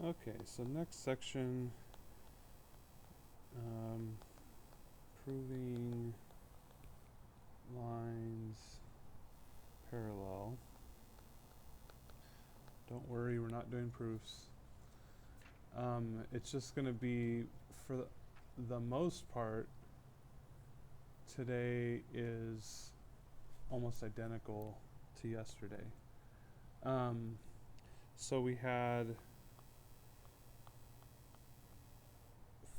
Okay, so next section, proving lines parallel. Don't worry, we're not doing proofs. It's just going to be, for the most part, today is almost identical to yesterday. So we had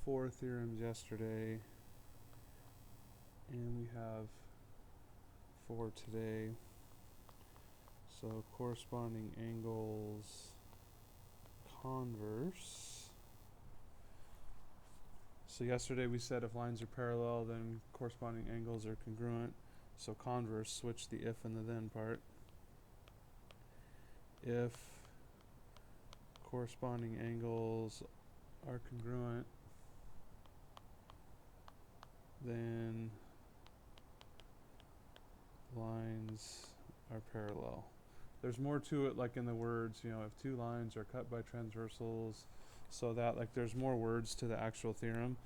4 theorems yesterday, and we have 4 today. So corresponding angles converse. So yesterday we said if lines are parallel, then corresponding angles are congruent. So converse, switch the if and the then part. If corresponding angles are congruent, then lines are parallel. There's more to it, like in the words, if 2 lines are cut by transversals, so that, like, there's more words to the actual theorem,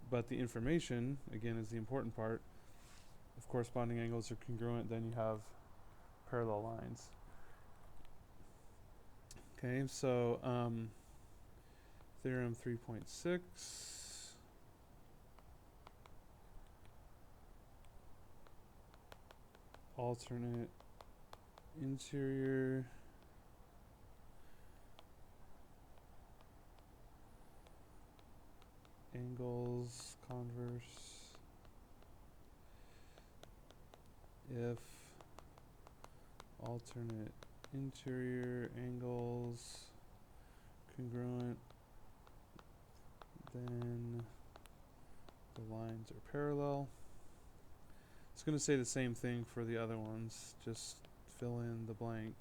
but the information, again, is the important part. If corresponding angles are congruent, then you have parallel lines. Okay, so Theorem 3.6. Alternate interior angles converse if alternate interior angles congruent, then the lines are parallel. It's going to say the same thing for the other ones, just fill in the blank.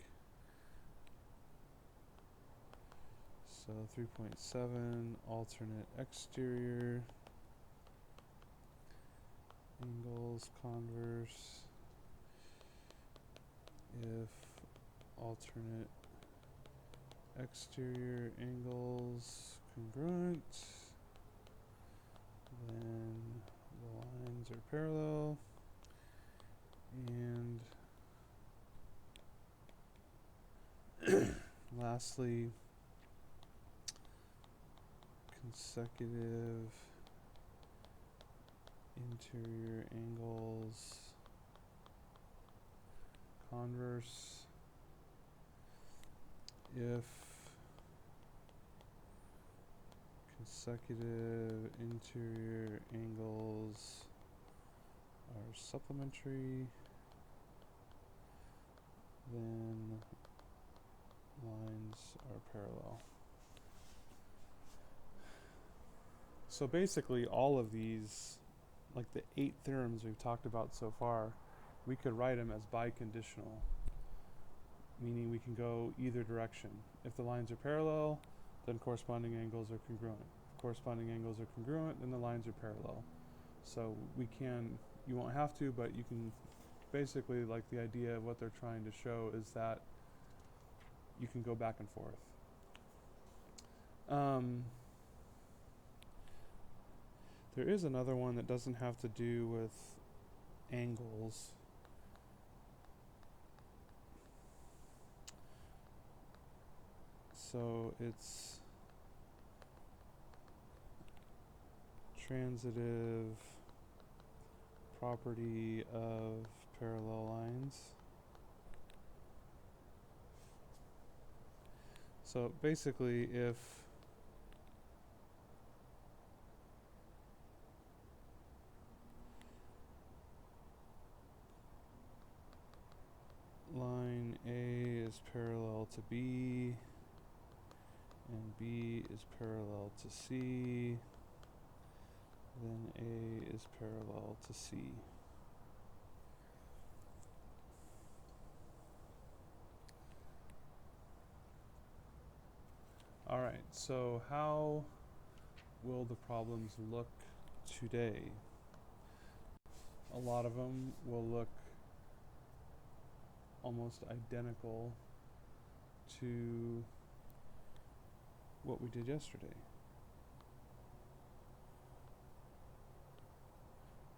So 3.7, alternate exterior angles converse if alternate exterior angles congruent, then the lines are parallel. And lastly, consecutive interior angles converse if consecutive interior angles are supplementary, then lines are parallel. So basically all of these, like the 8 theorems we've talked about so far, we could write them as biconditional, meaning we can go either direction. If the lines are parallel, then corresponding angles are congruent. If corresponding angles are congruent, then the lines are parallel. So you won't have to, but you can basically, like, the idea of what they're trying to show is that you can go back and forth. There is another one that doesn't have to do with angles. So it's transitive property of parallel lines. So basically, if line A is parallel to B and B is parallel to C, then A is parallel to C. Alright, so how will the problems look today? A lot of them will look almost identical to what we did yesterday.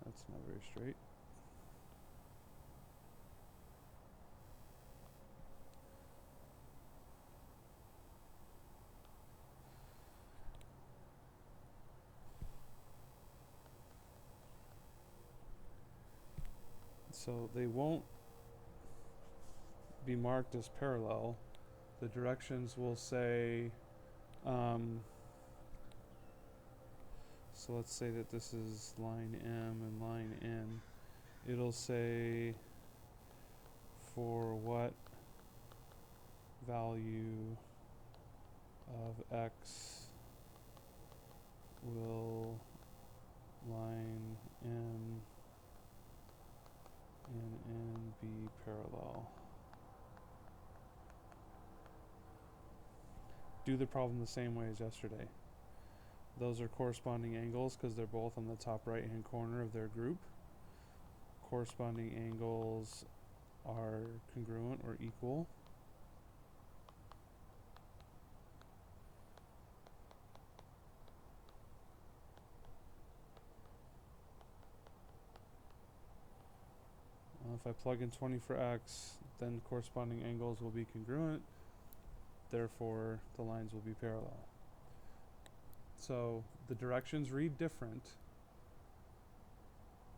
That's not very straight. So they won't be marked as parallel. The directions will say, so let's say that this is line M and line N. It'll say for what value of X will line M and N be parallel. Do the problem the same way as yesterday. Those are corresponding angles because they're both on the top right hand corner of their group. Corresponding angles are congruent or equal. If I plug in 20 for X, then corresponding angles will be congruent. Therefore, the lines will be parallel. So the directions read different,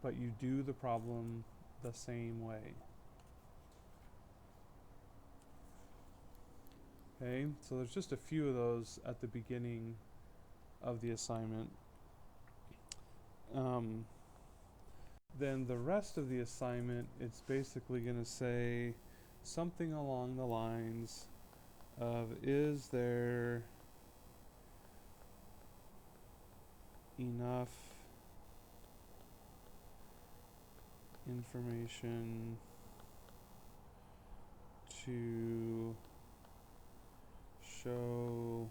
but you do the problem the same way. Okay, so there's just a few of those at the beginning of the assignment. Then the rest of the assignment, it's basically going to say something along the lines of, is there enough information to show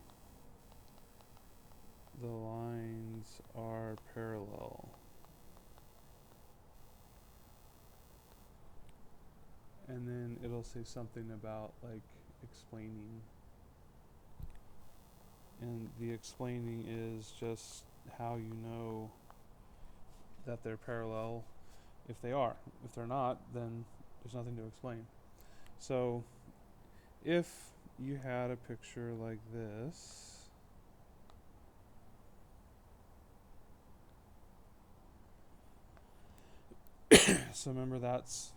the lines are parallel? And then it'll say something about like explaining. And the explaining is just how you know that they're parallel if they are. If they're not, then there's nothing to explain. So if you had a picture like this, so remember that's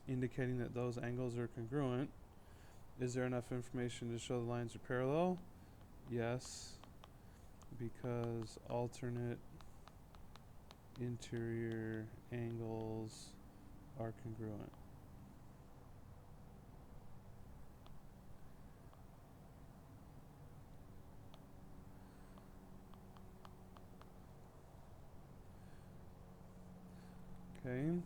indicating that those angles are congruent. Is there enough information to show the lines are parallel? Yes, because alternate interior angles are congruent. Okay.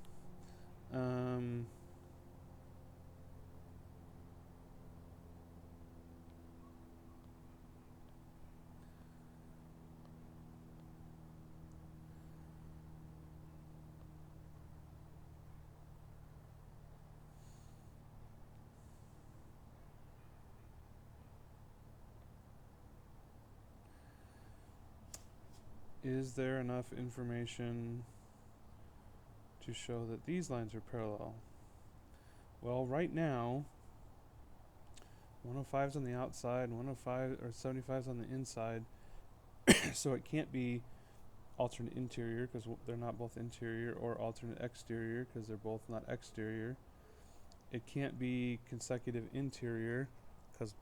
Is there enough information to show that these lines are parallel? Well, right now, 105 is on the outside, 105 or 75 is on the inside, so it can't be alternate interior because they're not both interior, or alternate exterior because they're both not exterior. It can't be consecutive interior because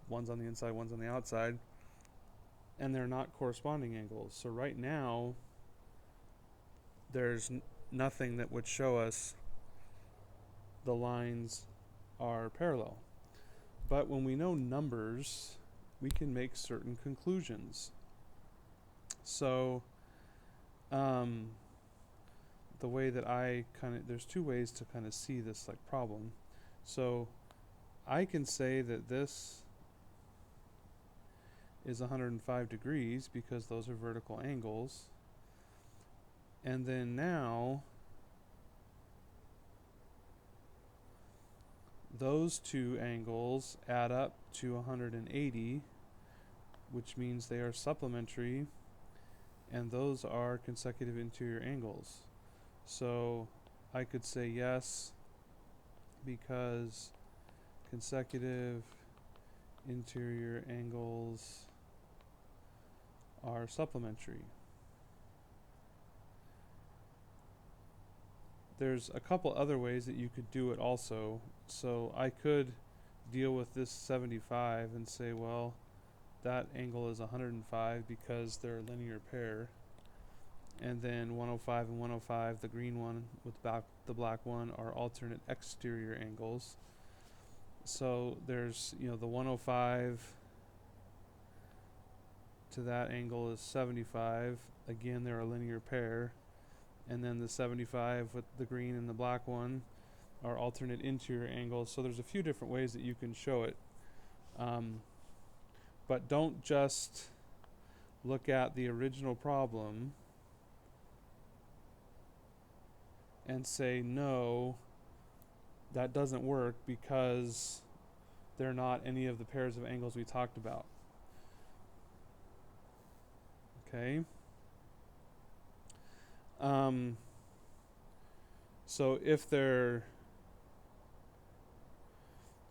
one's on the inside, one's on the outside, and they're not corresponding angles. So right now, there's nothing that would show us the lines are parallel. But when we know numbers, we can make certain conclusions. So the way that there's two ways to kind of see this like problem. So I can say that this is 105 degrees because those are vertical angles. And then now those two angles add up to 180, which means they are supplementary, and those are consecutive interior angles. So I could say yes because consecutive interior angles are supplementary. There's a couple other ways that you could do it also. So I could deal with this 75 and say, well, that angle is 105 because they're a linear pair. And then 105 and 105, the green one with the black one, are alternate exterior angles. So there's, the 105 to that angle is 75. Again, they're a linear pair. And then the 75 with the green and the black one are alternate interior angles. So there's a few different ways that you can show it. But don't just look at the original problem and say, no, that doesn't work because they're not any of the pairs of angles we talked about. Okay? So if they're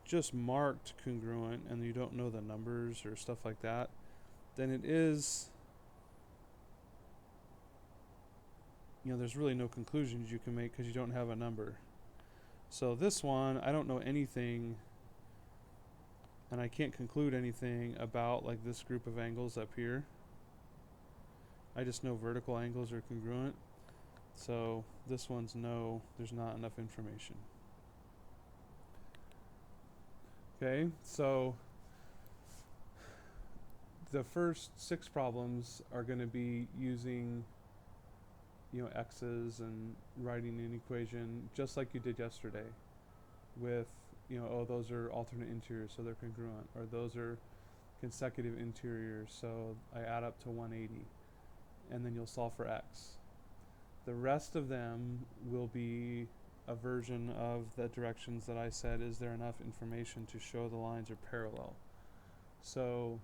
just marked congruent and you don't know the numbers or stuff like that, then it is, there's really no conclusions you can make because you don't have a number. So this one, I don't know anything, and I can't conclude anything about like this group of angles up here. I just know vertical angles are congruent. So this one's no, there's not enough information. Okay, so the first 6 problems are going to be using x's and writing an equation just like you did yesterday with those are alternate interiors, so they're congruent, or those are consecutive interiors, so I add up to 180, and then you'll solve for x. The rest of them will be a version of the directions that I said, is there enough information to show the lines are parallel. So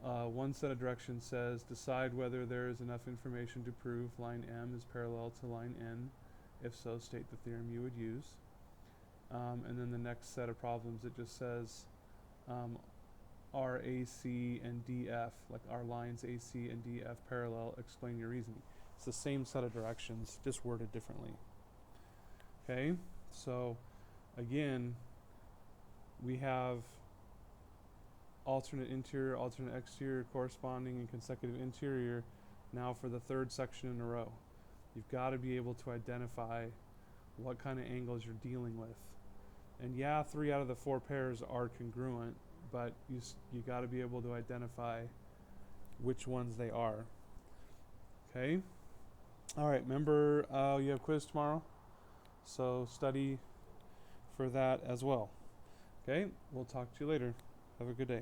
one set of directions says, decide whether there is enough information to prove line M is parallel to line N. If so, state the theorem you would use. And then the next set of problems, it just says are AC and DF, like are lines AC and DF parallel, explain your reasoning. It's the same set of directions, just worded differently. Okay, so again, we have alternate interior, alternate exterior, corresponding and consecutive interior now for the 3rd section in a row. You've got to be able to identify what kind of angles you're dealing with. And yeah, 3 out of the 4 pairs are congruent, but you got to be able to identify which ones they are. Okay? All right, remember you have quiz tomorrow, so study for that as well. Okay, we'll talk to you later. Have a good day.